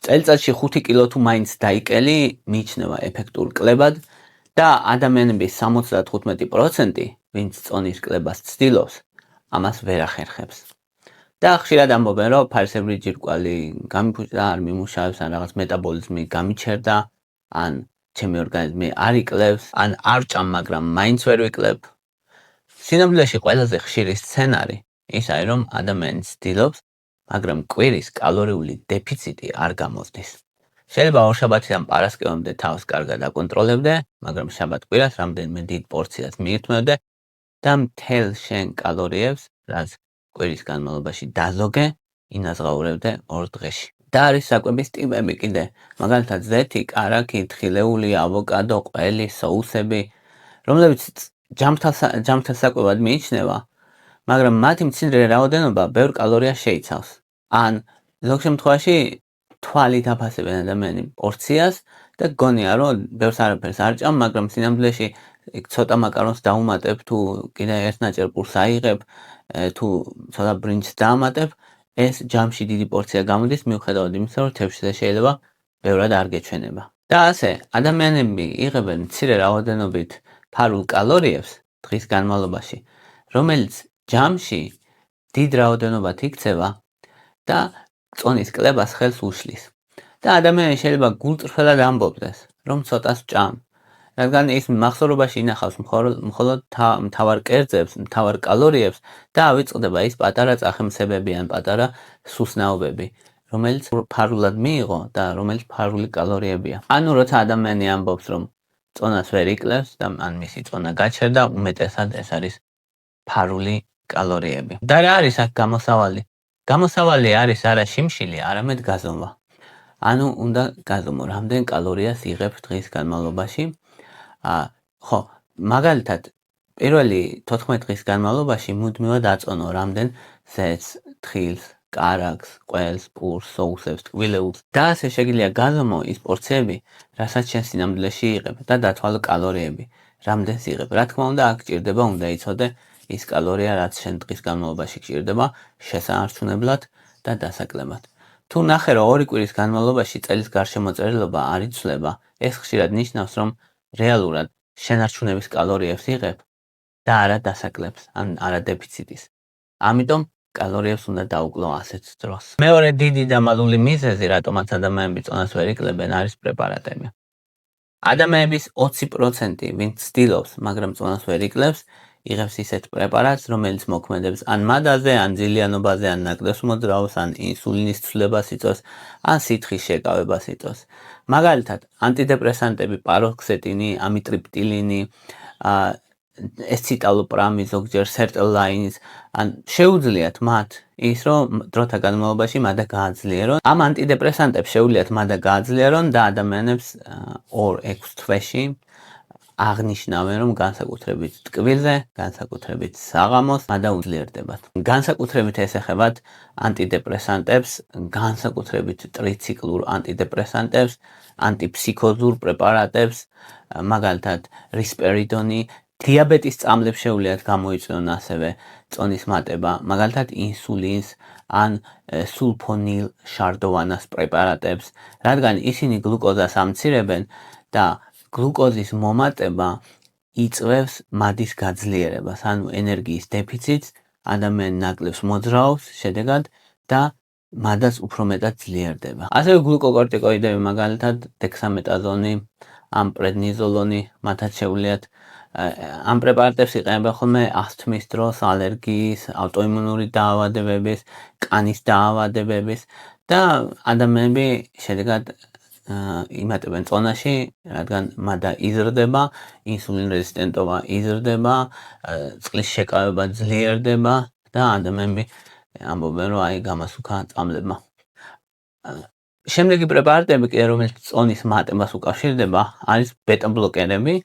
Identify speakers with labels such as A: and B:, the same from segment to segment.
A: წელიწადში 5 კილო თუ მაინც დაიკელი, მიიჩნევა ეფექტურ კლებად და ადამიანების 75%, ვინც წონის კლებას ცდილობს, ამას ვერ ახერხებს. და ხშირად ამბობენ, რომ ფარისებრი ჯირკვალი გამიფუჭდა, არ მიმუშავებს, ან რაღაც მეტაბოლიზმი გამიჩერდა, ან ჩემი ორგანიზმი არ იკლებს, ან არ ჭამ, მაგრამ მაინც ვერ ვიკლებ. სინამდვილეში ყველაზე ხშირი სცენარი ისაა, რომ ადამიანი ცდილობს, მაგრამ კვირის კალორიული დეფიციტი არ გამოსდის. შეიძლება ორშაბათიდან პარასკევამდე თავს კარგად აკონტროლებდე, მაგრამ შაბათ-კვირას რამდენიმე დიდ პორციას მიირთმევდე და მთელ შენ კალორიებს, რაც კვირის განმავლობაში დაზოგე, ინაზღაურებდე 2 დღეში. და არის საკვების ტიპები კიდე, მაგალითად ზეთი, კარაქი, თხილეული, ავოკადო, ყველი, соуსები, რომლებიც ჯამთელ საკვებად მიიჩნევა, მაგრამ მათი მცირე რაოდენობა ბევრ კალორიას შეიცავს. ან ზოგ შემთხვევაში თვალით აფასებენ ადამიანი პორციას და გონია, რომ ბევრს არაფერს არ ჭამ, მაგრამ სინამდვილეში ცოტა მაკარონს დაუმატებ, თუ კიდე ერთნაჭერ პურს აიღებ, თუ ცოტა ბრინჯს დაამატებ, ეს ჯამში დიდი პორცია გამოდის, მიუხედავად იმისა, რომ თევზზე შეიძლება ბევრად არ გეჩვენება. და ასე, ადამიანები იღებენ მცირე რაოდენობით ფარულ კალორიებს დღის განმავლობაში, რომელიც ჯამში დიდ რაოდენობად იქცევა და წონის კლებას ხელს უშლის. და ადამიანი შეიძლება გულწრფელად ამბობდეს, რომ ცოტას ჭამ, რადგან ის მახსოვრობაში ინახავს მხოლოდ მთავარ კერძებს, მთავარ კალორიებს და ავიწყდება ის პატარა წახემსებები ან პატარა სუსნაობები, რომელიც ფარულად მიიღო და რომელიც ფარული კალორიებია. ანუ როცა ადამიანი ამბობს, რომ წონას ვერ იკლებს და ან მისი წონა გაჩერდა, უმეტესად ეს არის ფარული კალორიები. და რა არის აქ გამოსავალი? გამოსავალი არის არა შიმშილი, არამედ გაზომვა. ანუ უნდა გაზომო, რამდენ კალორიას იღებ დღის განმავლობაში. ხო, მაგალითად, პირველი 14 დღის განმავლობაში მუდმივად აწონო რამდენ ზეთს, თხილს, კარაქს, ყველს, პურს, соуსებს, ტკბილეულს და ასე შეგიძლია გაზომო ის პორციები, რასაც შენ სინამდვილეში იღებ და დათვალო კალორიები, რამდენს იღებ. რა თქმა უნდა, აქ ჭირდება უნდა იცოდე ის კალორია, რაც შენ დღის განმავლობაში გჭირდება შესაარჩუნებლად და დასაკლებად. თუ ნახე, რომ 2 კვირის განმავლობაში წელის გარშემოწერილობა არ იცვლება, ეს ხშირად ნიშნავს, რომ რეალურად შენარჩუნების კალორიებს იღებ და არა დასაკლებს, ან არა დეფიციტის. ამიტომ კალორიებს უნდა დაუკლო ასეთ დროს. მეორე დიდი და მალული მიზეზი, რატომაც ადამიანები წონას ვერ იკლებენ, არის პრეპარატები. ადამიანების 20%, ვინც ცდილობს, მაგრამ წონას ვერ იკლებს, იღებს ისეთ პრეპარატს, რომელიც მოქმედებს ან მადაზე, ან ძილიანობაზე, ან ნაკლებს მოძრაობს, ან ინსულინის ცვლილებას იწვევს, ან სითხის შეკავებას იწვევს. მაგალითად, ანტიდეპრესანტები, paroxetini, amitriptilini, escitalopramი, ზოგჯერ sertraline, ან შეუძლიათ მათ ის, რომ დროთა განმავლობაში მადა გააძლიერონ. ამ ანტიდეპრესანტებს შეუძლიათ მადა გააძლიერონ და ადამიანებს 2-6 თვეში აღნიშნავენ, რომ განსაკუთრებით ტკბილზე, განსაკუთრებით საღამოს მადა უძლიერდებათ. განსაკუთრებით ესეხებათ ანტიდეპრესანტებს, განსაკუთრებით ტრიციკლურ ანტიდეპრესანტებს, ანტიფსიქოზურ პრეპარატებს, მაგალითად რისპერიდონი, დიაბეტის წამლებს შეუძლიათ გამოიწვიონ ასევე წონის მატება, მაგალითად ინსულინს ან სულფონილ შარდოვანას პრეპარატებს, რადგან ისინი გლუკოზას ამცირებენ და გლუკოზის მომატება იწვევს მადის გაძლიერებას, ანუ ენერგიის დეფიციტს, ადამიანი ნაკლებს მოძრაობს შედეგად და მადაც უფრო მეტად ძლიერდება. ასევე გლუკოკორტიკოიდები, მაგალითად დექსამეტაზონი, ან პრედნიზოლონი, მათაც შეუძლიათ ამ პრეპარატებს იყენებენ ხოლმე ასთმის დროს, ალერგიის, ავტოიმუნური დაავადებების, კანის დაავადებების და ადამიანები შედეგად იმატებენ წონაში, რადგან მადა იზრდება, ინსულინ რეზისტენტობა იზრდება, წყლის შეკავება ძლიერდება და ადამიანები ამბობენ, რომ აი გამასუქა წამლებმა. შემდეგი პრეპარატები, რომელიც წონის მატებას უკავშირდება, არის ბეტა-ბლოკერები.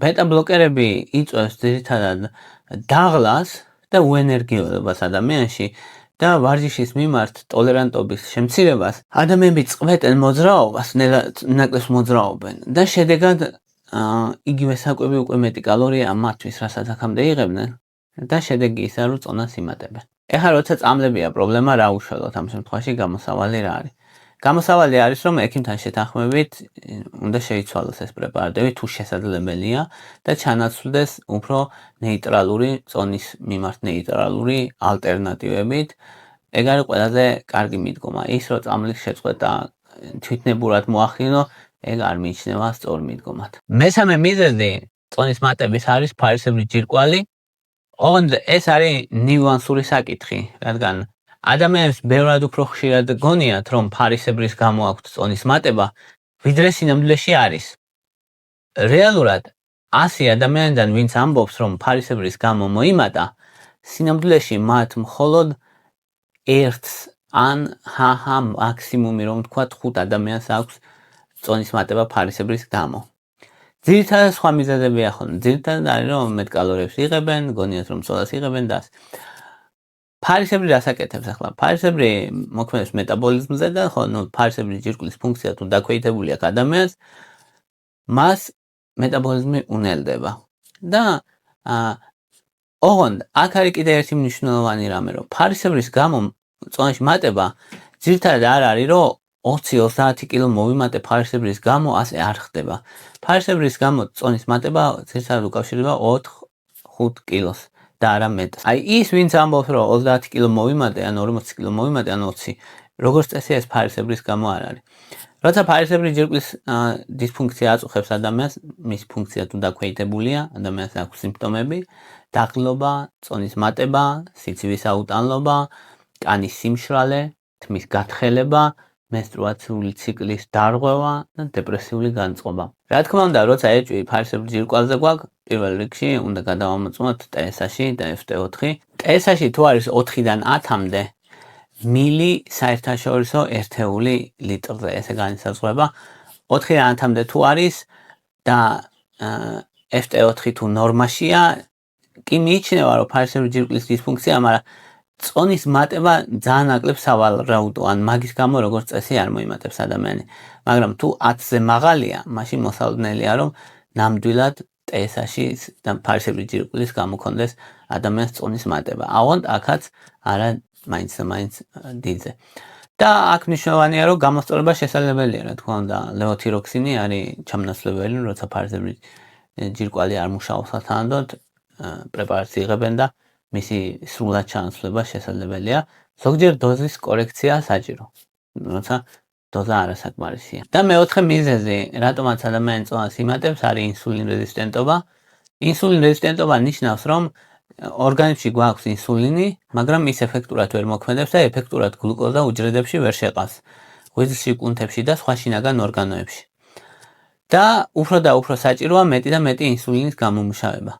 A: ბეტა-ბლოკერები იწვევს ძირითადად დაღლას და უენერგიულობას ადამიანში და ვარჯიშის მიმართ ტოლერანტობის შემცირებას. ადამიანები წყვეტენ მოძრაობას, ნაკლებს მოძრაობენ და შედეგად იგივე საკვები უკვე მეტი კალორია მათთვის, რასაც აქამდე იღებდნენ და შედეგი ისაა, რომ წონას იმატებენ. ეხლა როცა წამლებია პრობლემა, რა უშუალოდ ამ შემთხვევაში გამოსავალი რა არის? გამოსავალი არის, რომ ექიმთან შეთანხმებით უნდა შეიცვალოს ეს პრეპარატები, თუ შესაძლებელია და ჩანაცვლდეს უფრო ნეიტრალური, წონის მიმართ ნეიტრალური ალტერნატივებით. ეგ არის ყველაზე კარგი მიდგომა. ის, რომ წამლის შეწყვეტა თვითნებურად მოახდინო, ეგ არ მიიჩნევა სწორ მიდგომად. მესამე მიზეზი წონის მატების არის ფარისებრი ჯირკვალი. ოღონდ ეს არის ნიუანსური საკითხი, რადგან ადამიანებს ბევრად უფრო ხშირად გონიათ, რომ ფარისებრის გამო აქვთ წონის მატება, ვიდრე სინამდვილეში არის. რეალურად 100 ადამიანიდან ვინც ამბობს, რომ ფარისებრის გამო მოიმატა, სინამდვილეში მათ მხოლოდ ერთს ან მაქსიმუმი რომ თქვა 5 ადამიანს აქვს წონის მატება ფარისებრის გამო. ძირითადად სხვა მიზეზებია ხოლმე. ძირითადად არის რომ მეტ კალორიებს იღებენ, გონიათ რომ წოდას იღებენ და ფარისებრი რას აკეთებს ახლა? ფარისებრი მოქმედებს მეტაბოლიზმზე და ხო, ფარისებრი ჯირკვლის ფუნქცია თუ დაქვეითებული აქვს ადამიანს, მას მეტაბოლიზმი უნელდება. და ოღონდ აქ არის კიდე ერთი მნიშვნელოვანი რამე, რომ ფარისებრის გამო წონაში მატება ძირითადად არ არის, რომ 20-30 კილო მოვიმატე ფარისებრის გამო, ასე არ ხდება. ფარისებრის გამო წონის მატება ძირითადად უკავშირდება 4-5 კილოს და არა მეტს. აი ის ვინც ამბობს, რომ 30 კილო მოვიმატე, ან 40 კილო მოვიმატე, ან 20, როგორც წესი ეს ფარისებრის გამო არ არის. როცა ფარისებრი ჯირკვლის დისფუნქცია აწუხებს ადამიანს, მისი ფუნქცია თუ დაქვეითებულია, ადამიანს აქვს სიმპტომები, დაღლილობა, წონის მატება, სიცივის აუტანლობა, კანის სიმშრალე, თმის გათხელება, menstruatsuli ციკლის დარღვევა და დეპრესიული განწყობა. რა თქმა უნდა, როცა ეჭვი ფარისებრი ჯირკვალზე გვაქვს, პირველ რიგში უნდა გადავამოწმოთ TSH-ი და FT4. TSH-ი თუ არის 4-დან 10-მდე მილი საერთაშორისო ერთეული ლიტრზე, ესე განისაზღვრება. 4-დან 10-მდე თუ არის და FT4 თუ ნორმაშია, კი მიიჩნევა, რომ ფარისებრი ჯირკვლის დისფუნქცია, მაგრამ წონის მატება ძალიან ნაკლებ სავარაუდოა, ან მაგის გამო როგორც წესი არ მოიმატებს ადამიანი. მაგრამ თუ 10-ზე მაღალია, მაშინ მოსალოდნელია, რომ ნამდვილად TSH-ი და ფარისებრი ჯირკვლის გამოქონდეს ადამიანს წონის მატება. აუღონდ აქაც არა მაინც და მაინც დიდზე. და აქ მნიშვნელოვანია, რომ გამოსწორება შესაძლებელია, რა თქმა უნდა, ლევოთიროქსინი არის ჩამონაცვლებელი, როცა ფარისებრი ჯირკვალი არ მუშაობს სათანადოდ, პრეპარატს იღებენ და მისი სრულად ჩანაცვლება შესაძლებელია. ზოგჯერ დოზის კორექცია საჭირო, როცა დოზა არასაკმარისია. და მეოთხე მიზეზი, რატომაც ადამიანი წონას იმატებს, არის ინსულინ რეზისტენტობა. ინსულინ რეზისტენტობა ნიშნავს, რომ ორგანიზმში გვაქვს ინსულინი, მაგრამ ის ეფექტურად ვერ მოქმედებს და ეფექტურად გლუკოზა უჯრედებში ვერ შეყავს. ღვიძლში, კუნთებში და სხვა შინაგან ორგანოებში. და უფრო საჭიროა მეტი და მეტი ინსულინის გამომუშავება.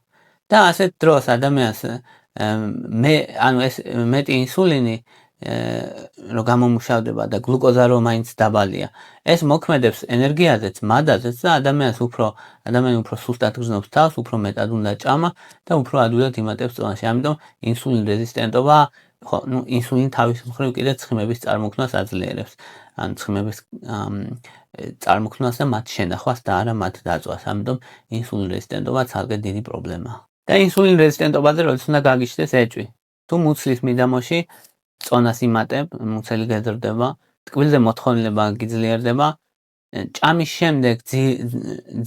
A: და ასეთ დროს ადამიანს ეს მეტი ინსულინი რომ გამომუშავდება და გლუკოზა რომ მაინც დაბალია, ეს მოქმედებს ენერგიაზეც, მადაზეც და ადამიანი უფრო სუსტად გრძნობს თავს, უფრო მეტად უნდა ჭამა და უფრო ადვილად იმატებს წონაში. ამიტომ ინსულინ რეზისტენტობა, ინსულინი თავის მხრივ კიდე ცხიმების წარმოქმნას აძლიერებს. ან ცხიმების წარმოქმნას და მათ შენახვას და არა მათ დაწვას. ამიტომ ინსულინ რეზისტენტობა ძალიან დიდი პრობლემაა. და ინსულინ რეზისტენტობაზე როდის უნდა გაგიჩნდეს ეჭვი. თუ მუცლის მიდამოში წონას იმატებ, მუცელი გეზრდება, ტკბილზე მოთხოვნილება გიძლიერდება, ჭამის შემდეგ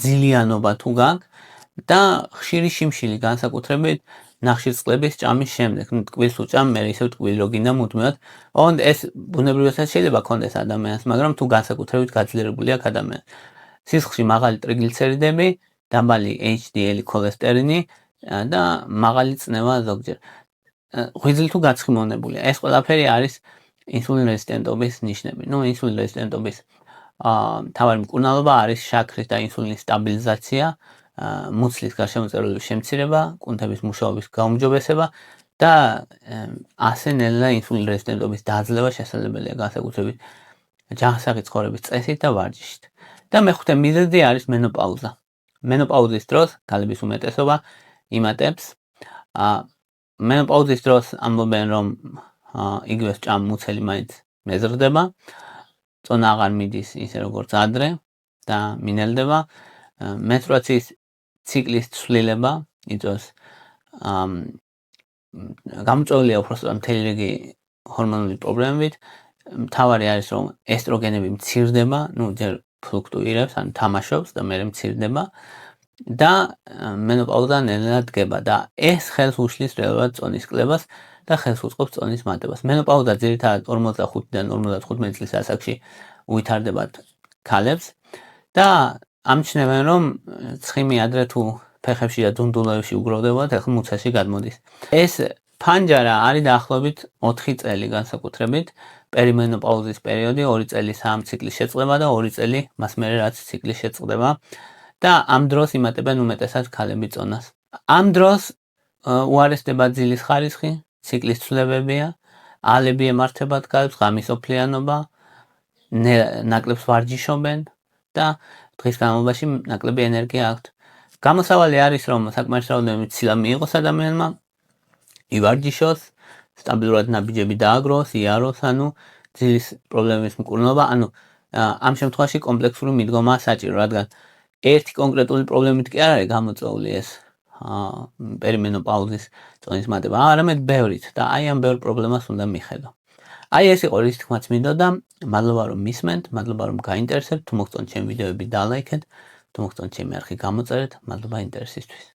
A: ძილიანობა თუ გაქვს და ხშირი შიმშილი განსაკუთრებით ნახშირწყლების ჭამის შემდეგ, ტკბილს უჭამ, მე ისევ ტკბილი რო გინდა მუდმივად. ოღონდ ეს ბუნებრივად შეიძლება კონდეს ადამიანს, მაგრამ თუ განსაკუთრებით გაძლიერებული აქვს ადამიანი. სისხლში მაღალი ტრიგლიცერიდები, დაბალი HDL ქოლესტერინი და მაღალი წნევა ზოგჯერ. ღვიძლი თუ გაცხიმოვნებულია, ეს ყველაფერი არის ინსულინ რეზისტენტობის ნიშნები. ინსულინ რეზისტენტობის მთავარი მკურნალობა არის შაქრის და ინსულინის სტაბილიზაცია, მუცლის გარშემოწერილობის შემცირება, კუნთების მუშაობის გაუმჯობესება და ასე ნელა ინსულინ რეზისტენტობის დაძლევა შესაძლებელია განსაკუთრებით ჯანსაღი ცხოვრების წესით და ვარჯიშით. და მეხუთე მიზეზი არის მენოპაუზა. მენოპაუზის დროს ქალების უმეტესობა იმატებს. მენოპაუზის დროს ამბობენ, რომ იგივე ჭამ მუცელი მაინც მეზრდება, წონა აღარ მიდის ისე როგორც ადრე და მინელდება. menstruაციის ციკლის ცვლილება იწვევს გამოწვეულია უბრალოდ მთელი რიგი ჰორმონული პრობლემებით, მთავარი არის რომ ესტროგენები მცირდება, ჯერ ფლუქტუირებს, ანუ თამაშობს და მერე მცირდება და მენოპაუზა ნელ-ნელა დგება და ეს ხელს უშლის რეალურად წონის კლებას და ხელს უწყობს წონის მატებას. მენოპაუზა ძირითადად 45-დან 55 წლის ასაკში უვითარდებათ ქალებს და ამჩნევენ რომ ცხიმი ადრე თუ ფეხებში და დუნდულოებში უგროვდებათ, ახლა მუცაში გადმოდის. ეს ფანჯარა არის დაახლოებით 4 წელი განსაკუთრებით, პერიმენოპაუზის პერიოდი 2 წელი 3 ციკლის შეწყდება და 2 წელი მას მერე რაც ციკლი შეწყდება და ამ დროს იმატებენ უმეტესად ქალები წონას. ამ დროს უარესდება ძილის ხარისხი, ციკლის ცვლილებებია, ალები ემართებათ ქალებს, ღამისოფლიანობა, ნაკლებს ვარჯიშობენ და დღის განმავლობაში ნაკლები ენერგია აქვთ. გამოსავალი არის რომ საკმარისი რაოდენობით ცილა მიიღოს ადამიანმა, ივარჯიშოს, სტაბილურად ნაბიჯები დააგროვოს, იაროს, ანუ ძილის პრობლემების მკურნალობა, ანუ ამ შემთხვევაში კომპლექსური მიდგომაა საჭირო, რადგან ერთი კონკრეტული პრობლემით კი არ არის გამოწვეული ეს პერიმენოპაუზის წონის მატება, არამედ ბევრით და აი ამ ბევრ პრობლემას უნდა მიხედო. აი ეს იყო რის თქმაც მინდოდა, მადლობა რომ მისმენთ, მადლობა რომ გაინტერესებთ, თუ მოგწონთ ჩემი ვიდეოები დალაიქეთ, თუ მოგწონთ ჩემი არხი გამოწერეთ, მადლობა ინტერესისთვის.